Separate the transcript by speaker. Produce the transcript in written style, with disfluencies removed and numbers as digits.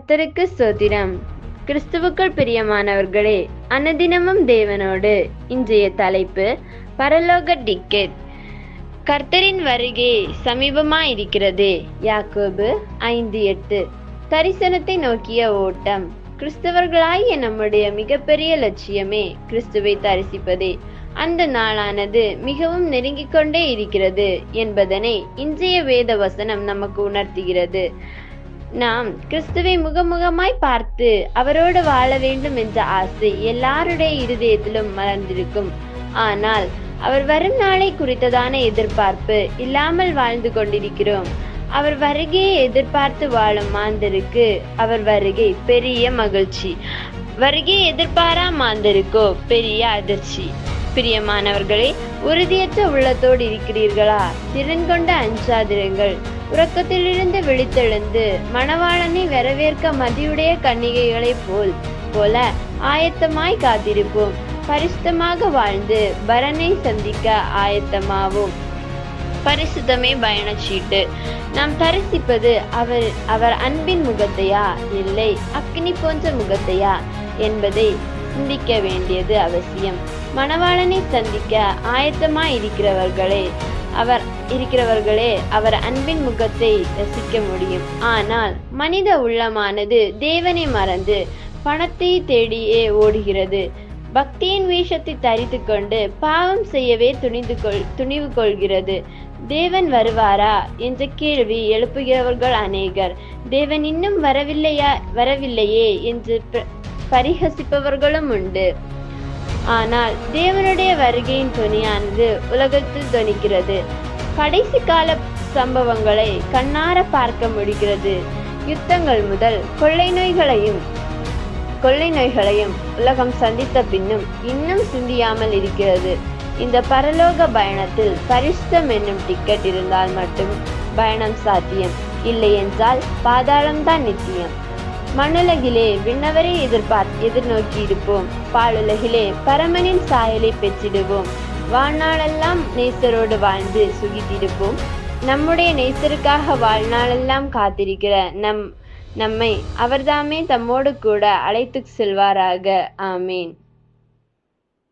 Speaker 1: கர்த்தருக்கு ஸ்தோத்திரம். கிறிஸ்துவுக்குள் பிரியமானவர்களே, அனுதினமும் தேவனோடு. இன்றைய தலைப்பு பரலோக டிக்கெட். கர்த்தரின் வருகை சமீபமாயிருக்கிறது. யாக்கோபு 5:8. தரிசனத்தை நோக்கிய ஓட்டம். கிறிஸ்தவர்களாகிய நம்முடைய மிகப்பெரிய லட்சியமே கிறிஸ்துவை தரிசிப்பதே. அந்த நாளானது மிகவும் நெருங்கிக் கொண்டே இருக்கிறது என்பதனை இன்றைய வேத வசனம் நமக்கு உணர்த்துகிறது. நாம் கிறிஸ்துவை முகமுகமாய் பார்த்து அவரோடு வாழ வேண்டும் என்ற ஆசை எல்லாருடைய இருதயத்திலும் மலர்ந்திருக்கும். ஆனால் அவர் வரும் நாளை குறித்ததான எதிர்பார்ப்பு இல்லாமல் வாழ்ந்து கொண்டிருக்கிறோம். அவர் வருகையை எதிர்பார்த்து வாழும் மாந்தருக்கு அவர் வருகை பெரிய மகிழ்ச்சி. வருகையை எதிர்பாரா மாந்தருக்கோ பெரிய அதிர்ச்சி. பிரியமானவர்களே, உறுதியற்ற உள்ளத்தோடு இருக்கிறீர்களா? திறன் கொண்டு அஞ்சாதிருங்கள். உறக்கத்திலிருந்து விழித்தெழுந்து மணவாளனை வரவேற்க மதியுடைய கன்னிகைகளைப் போல ஆயத்தமாய் காத்திருப்போம். பரிசுத்தமாக வாழ்ந்து பரனை சந்திக்க ஆயத்தமாவோம். பரிசுத்தமே பயணச்சீட்டு. நாம் தரிசிப்பது அவர் அன்பின் முகத்தையா, இல்லை அக்கினி போன்ற முகத்தையா என்பதை சிந்திக்க வேண்டியது அவசியம். மணவாளனை சந்திக்க ஆயத்தமாய் இருக்கிறவர்களே அவர் அன்பின் முகத்தை ரசிக்க முடியும். ஆனால் மனித உள்ளமானது தேவனை மறந்து பணத்தை தேடியே ஓடுகிறது. பக்தியின் வேஷத்தை தரித்து கொண்டு பாவம் செய்யவே துணிவு கொள்கிறது. தேவன் வருவாரா என்ற கேள்வி எழுப்புகிறவர்கள் அநேகர். தேவன் இன்னும் வரவில்லையே என்று பரிகசிப்பவர்களும் உண்டு. ஆனால் தேவனுடைய வருகையின் துணியானது உலகத்தில் தொனிக்கிறது. கடைசி கால சம்பவங்களை கண்ணார பார்க்க முடிகிறது. யுத்தங்கள் முதல் கொள்ளை நோய்களையும் உலகம் சந்தித்த பின்னும் இன்னும் சிந்தியாமல் இருக்கிறது. இந்த பரலோக பயணத்தில் பரிசுத்தம் என்னும் டிக்கெட் இருந்தால் மட்டும் பயணம் சாத்தியம். இல்லை என்றால் பாதாளம்தான் நித்தியம். மண்ணுலகிலே விண்ணவரை எதிர்நோக்கி இருப்போம். பாலுலகிலே பரமனின் சாயலை பெற்றிடுவோம். வாழ்நாளெல்லாம் நேசரோடு வாழ்ந்து சுகித்திருப்போம். நம்முடைய நேசருக்காக வாழ்நாளெல்லாம் காத்திருக்கிற நம்மை அவர்தாமே தம்மோடு கூட அழைத்து செல்வாராக. ஆமேன்.